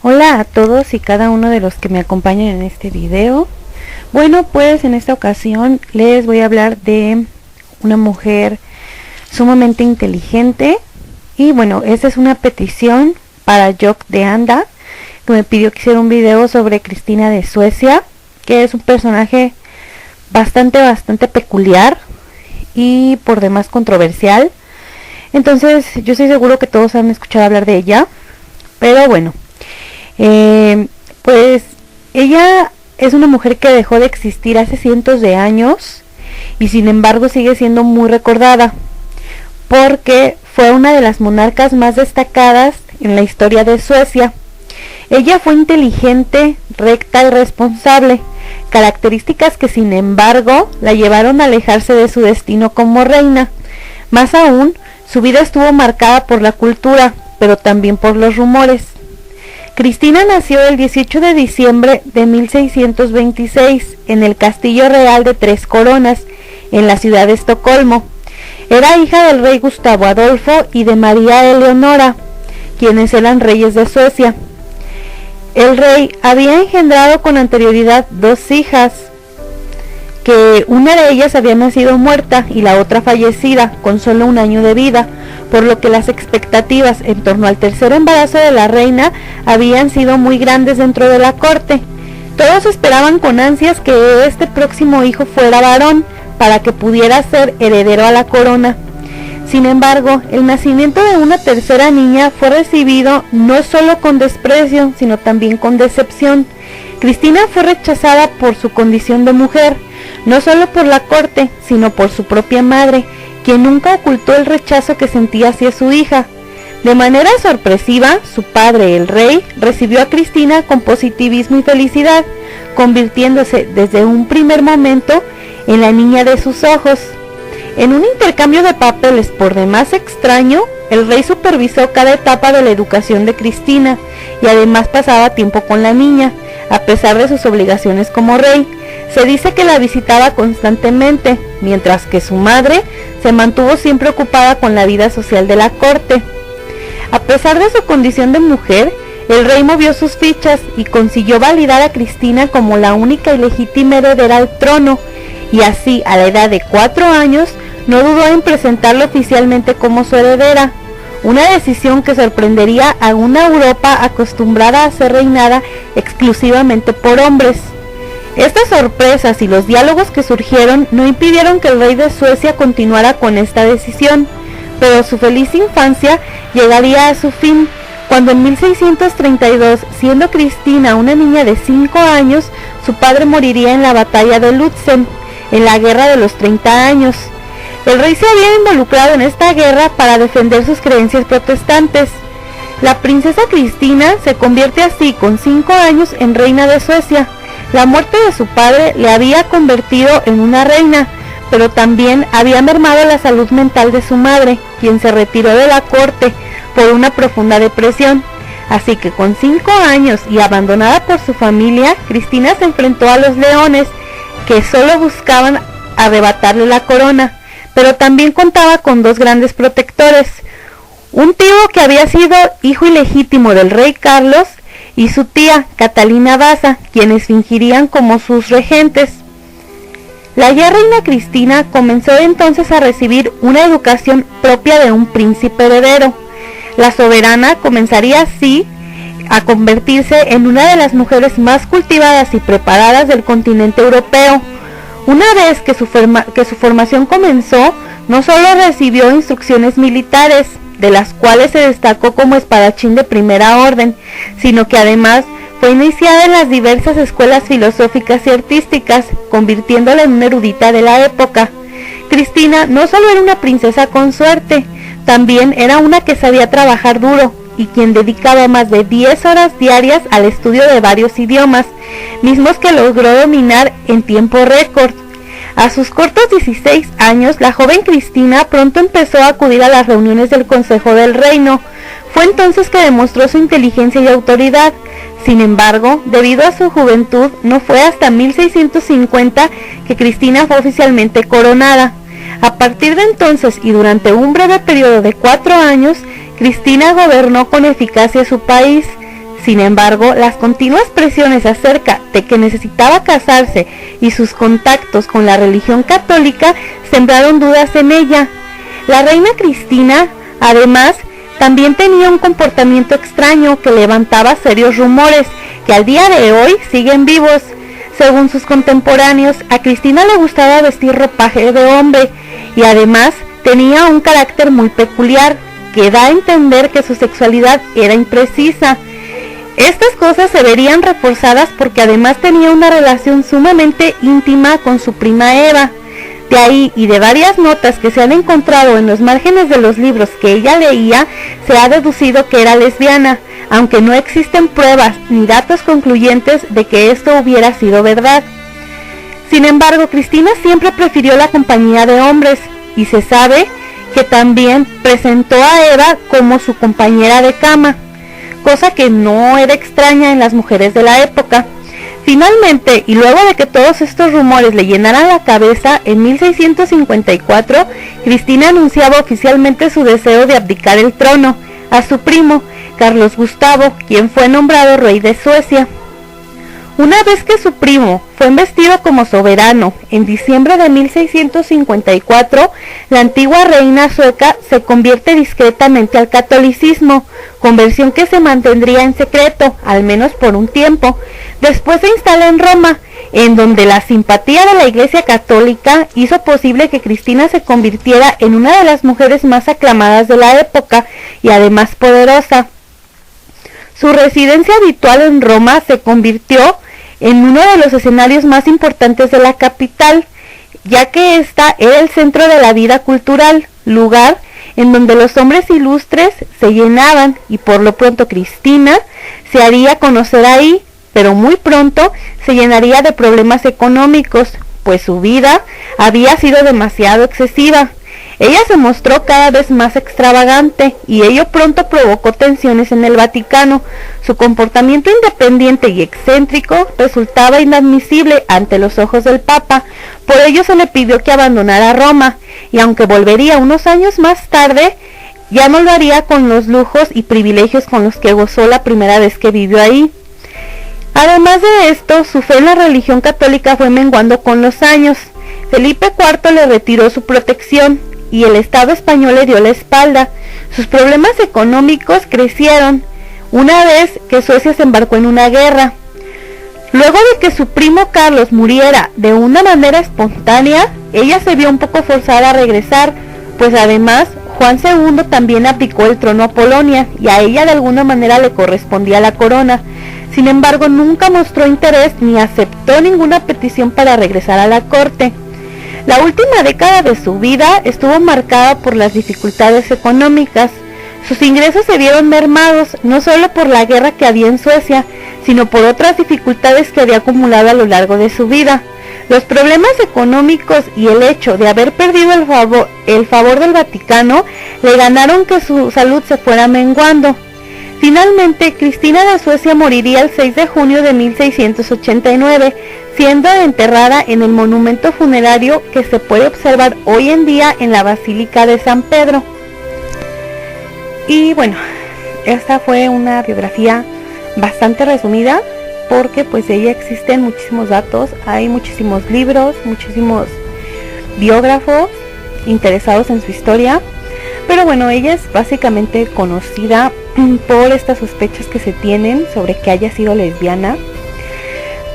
Hola a todos y cada uno de los que me acompañan en este video. Bueno, pues en esta ocasión les voy a hablar de una mujer sumamente inteligente. Y bueno, esta es una petición para Jock de Anda, que me pidió que hiciera un video sobre Cristina de Suecia, que es un personaje bastante peculiar y por demás controversial. Entonces yo estoy seguro que todos han escuchado hablar de ella, pero bueno, pues ella es una mujer que dejó de existir hace cientos de años y sin embargo sigue siendo muy recordada porque fue una de las monarcas más destacadas en la historia de Suecia. Ella fue inteligente, recta y responsable, características que sin embargo la llevaron a alejarse de su destino como reina. Más aún, su vida estuvo marcada por la cultura, pero también por los rumores. Cristina nació el 18 de diciembre de 1626 en el Castillo Real de Tres Coronas, en la ciudad de Estocolmo. Era hija del rey Gustavo Adolfo y de María Eleonora, quienes eran reyes de Suecia. El rey había engendrado con anterioridad dos hijas, que una de ellas había nacido muerta y la otra fallecida con solo un año de vida, por lo que las expectativas en torno al tercer embarazo de la reina habían sido muy grandes dentro de la corte. Todos esperaban con ansias que este próximo hijo fuera varón, para que pudiera ser heredero a la corona. Sin embargo, el nacimiento de una tercera niña fue recibido no solo con desprecio, sino también con decepción. Cristina fue rechazada por su condición de mujer, no solo por la corte, sino por su propia madre, quien nunca ocultó el rechazo que sentía hacia su hija. De manera sorpresiva, su padre, el rey, recibió a Cristina con positivismo y felicidad, convirtiéndose desde un primer momento en la niña de sus ojos. En un intercambio de papeles por demás extraño, el rey supervisó cada etapa de la educación de Cristina y además pasaba tiempo con la niña, a pesar de sus obligaciones como rey. Se dice que la visitaba constantemente, mientras que su madre se mantuvo siempre ocupada con la vida social de la corte. A pesar de su condición de mujer, el rey movió sus fichas y consiguió validar a Cristina como la única y legítima heredera al trono, y así, a la edad de 4 años, no dudó en presentarla oficialmente como su heredera, una decisión que sorprendería a una Europa acostumbrada a ser reinada exclusivamente por hombres. Estas sorpresas y los diálogos que surgieron no impidieron que el rey de Suecia continuara con esta decisión, pero su feliz infancia llegaría a su fin, cuando en 1632, siendo Cristina una niña de 5 años, su padre moriría en la batalla de Lützen, en la guerra de los 30 años. El rey se había involucrado en esta guerra para defender sus creencias protestantes. La princesa Cristina se convierte así con 5 años en reina de Suecia. La muerte de su padre le había convertido en una reina, pero también había mermado la salud mental de su madre, quien se retiró de la corte por una profunda depresión. Así que con 5 años y abandonada por su familia, Cristina se enfrentó a los leones, que solo buscaban arrebatarle la corona, pero también contaba con dos grandes protectores: un tío que había sido hijo ilegítimo del rey Carlos y su tía Catalina Vasa, quienes fingirían como sus regentes. La ya reina Cristina comenzó entonces a recibir una educación propia de un príncipe heredero. La soberana comenzaría así a convertirse en una de las mujeres más cultivadas y preparadas del continente europeo. Una vez que su formación comenzó, no solo recibió instrucciones militares, de las cuales se destacó como espadachín de primera orden, sino que además fue iniciada en las diversas escuelas filosóficas y artísticas, convirtiéndola en una erudita de la época. Cristina no solo era una princesa con suerte, también era una que sabía trabajar duro, y quien dedicaba más de 10 horas diarias al estudio de varios idiomas, mismos que logró dominar en tiempo récord. A sus cortos 16 años, la joven Cristina pronto empezó a acudir a las reuniones del Consejo del Reino. Fue entonces que demostró su inteligencia y autoridad. Sin embargo, debido a su juventud, no fue hasta 1650 que Cristina fue oficialmente coronada. A partir de entonces y durante un breve periodo de 4 años, Cristina gobernó con eficacia su país, Sin embargo, las continuas presiones acerca de que necesitaba casarse y sus contactos con la religión católica sembraron dudas en ella. La reina Cristina, además, también tenía un comportamiento extraño que levantaba serios rumores que al día de hoy siguen vivos. Según sus contemporáneos, a Cristina le gustaba vestir ropaje de hombre y además tenía un carácter muy peculiar que da a entender que su sexualidad era imprecisa. Estas cosas se verían reforzadas porque además tenía una relación sumamente íntima con su prima Eva. De ahí y de varias notas que se han encontrado en los márgenes de los libros que ella leía, se ha deducido que era lesbiana, aunque no existen pruebas ni datos concluyentes de que esto hubiera sido verdad. Sin embargo, Cristina siempre prefirió la compañía de hombres, y se sabe que también presentó a Eva como su compañera de cama, cosa que no era extraña en las mujeres de la época. Finalmente, y luego de que todos estos rumores le llenaran la cabeza, en 1654, Cristina anunciaba oficialmente su deseo de abdicar el trono a su primo, Carlos Gustavo, quien fue nombrado rey de Suecia. Una vez que su primo fue investido como soberano en diciembre de 1654, la antigua reina sueca se convierte discretamente al catolicismo, conversión que se mantendría en secreto, al menos por un tiempo. Después se instala en Roma, en donde la simpatía de la Iglesia Católica hizo posible que Cristina se convirtiera en una de las mujeres más aclamadas de la época y además poderosa. Su residencia habitual en Roma se convirtió en uno de los escenarios más importantes de la capital, ya que esta era el centro de la vida cultural, lugar en donde los hombres ilustres se llenaban, y por lo pronto Cristina se haría conocer ahí, pero muy pronto se llenaría de problemas económicos, pues su vida había sido demasiado excesiva. Ella se mostró cada vez más extravagante y ello pronto provocó tensiones en el Vaticano. Su comportamiento independiente y excéntrico resultaba inadmisible ante los ojos del Papa. Por ello se le pidió que abandonara Roma, y aunque volvería unos años más tarde, ya no lo haría con los lujos y privilegios con los que gozó la primera vez que vivió ahí. Además de esto, su fe en la religión católica fue menguando con los años. Felipe IV le retiró su protección y el Estado español le dio la espalda. Sus problemas económicos crecieron una vez que Suecia se embarcó en una guerra. Luego de que su primo Carlos muriera de una manera espontánea, ella se vio un poco forzada a regresar, pues además Juan II también abdicó el trono a Polonia y a ella de alguna manera le correspondía la corona. Sin embargo, nunca mostró interés ni aceptó ninguna petición para regresar a la corte. La última década de su vida estuvo marcada por las dificultades económicas. Sus ingresos se vieron mermados, no solo por la guerra que había en Suecia, sino por otras dificultades que había acumulado a lo largo de su vida. Los problemas económicos y el hecho de haber perdido el favor del Vaticano le ganaron que su salud se fuera menguando. Finalmente, Cristina de Suecia moriría el 6 de junio de 1689, siendo enterrada en el monumento funerario que se puede observar hoy en día en la Basílica de San Pedro. Y bueno, esta fue una biografía bastante resumida, porque pues de ella existen muchísimos datos, hay muchísimos libros, muchísimos biógrafos interesados en su historia. Pero bueno, ella es básicamente conocida por estas sospechas que se tienen sobre que haya sido lesbiana,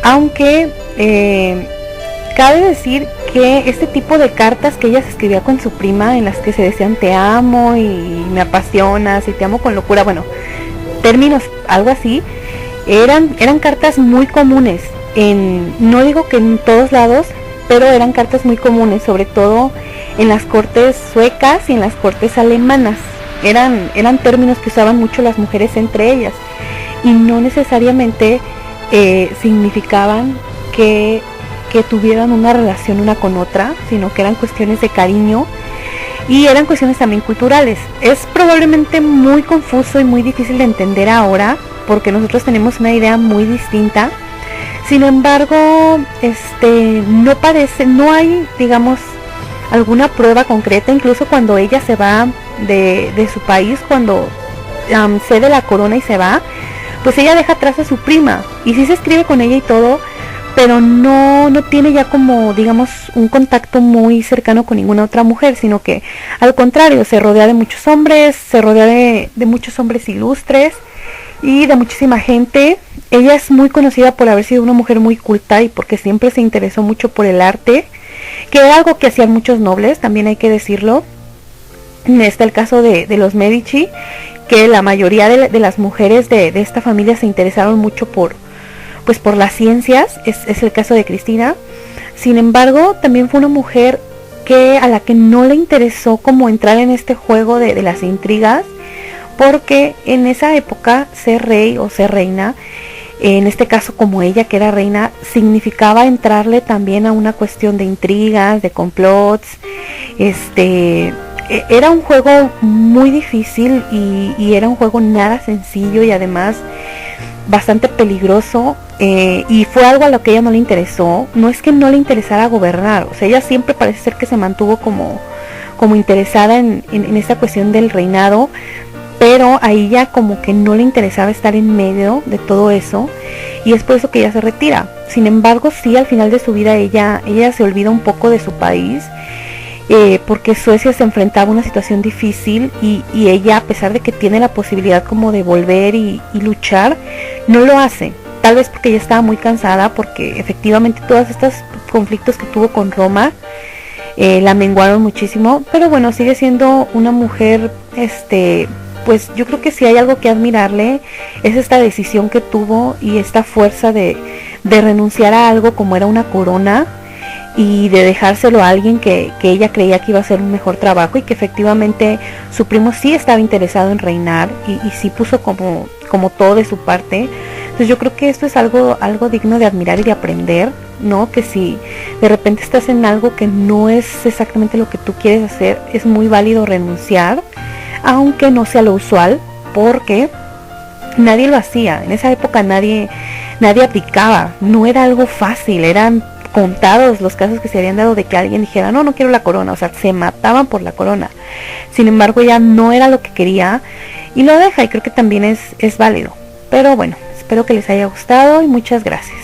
aunque cabe decir que este tipo de cartas que ella se escribía con su prima, en las que se decían te amo y me apasionas y te amo con locura, bueno, términos algo así, eran cartas muy comunes, no digo que en todos lados, pero eran cartas muy comunes, sobre todo en las cortes suecas y en las cortes alemanas. Eran términos que usaban mucho las mujeres entre ellas, y no necesariamente significaban que tuvieran una relación una con otra, sino que eran cuestiones de cariño y eran cuestiones también culturales. Es probablemente muy confuso y muy difícil de entender ahora, porque nosotros tenemos una idea muy distinta. Sin embargo, no hay, digamos, alguna prueba concreta. Incluso cuando ella se va de su país, cuando cede la corona y se va, pues ella deja atrás a su prima, y sí se escribe con ella y todo, pero no tiene ya como, digamos, un contacto muy cercano con ninguna otra mujer, sino que al contrario, se rodea de muchos hombres, se rodea de muchos hombres ilustres y de muchísima gente. Ella es muy conocida por haber sido una mujer muy culta y porque siempre se interesó mucho por el arte, que era algo que hacían muchos nobles, también hay que decirlo. Está el caso de los Medici, que la mayoría de las mujeres de esta familia se interesaron mucho por las ciencias, es el caso de Cristina. Sin embargo, también fue una mujer a la que no le interesó como entrar en este juego de las intrigas, porque en esa época ser rey o ser reina, en este caso como ella que era reina, significaba entrarle también a una cuestión de intrigas, de complots. Era un juego muy difícil y era un juego nada sencillo y además bastante peligroso, y fue algo a lo que ella no le interesó. No es que no le interesara gobernar, o sea, ella siempre parece ser que se mantuvo como interesada en esta cuestión del reinado, pero a ella como que no le interesaba estar en medio de todo eso, y es por eso que ella se retira. Sin embargo, sí, al final de su vida ella se olvida un poco de su país, porque Suecia se enfrentaba a una situación difícil y ella, a pesar de que tiene la posibilidad como de volver y luchar, no lo hace. Tal vez porque ella estaba muy cansada, porque efectivamente todos estos conflictos que tuvo con Roma la menguaron muchísimo, pero bueno, sigue siendo una mujer, pues yo creo que si hay algo que admirarle es esta decisión que tuvo y esta fuerza de renunciar a algo como era una corona y de dejárselo a alguien que ella creía que iba a hacer un mejor trabajo, y que efectivamente su primo sí estaba interesado en reinar y sí puso como todo de su parte. Entonces yo creo que esto es algo digno de admirar y de aprender, ¿no? Que si de repente estás en algo que no es exactamente lo que tú quieres hacer, es muy válido renunciar, aunque no sea lo usual, porque nadie lo hacía. En esa época nadie abdicaba, no era algo fácil, eran contados los casos que se habían dado de que alguien dijera no quiero la corona, o sea, se mataban por la corona. Sin embargo, ella no era lo que quería y lo deja, y creo que también es válido. Pero bueno, espero que les haya gustado y muchas gracias.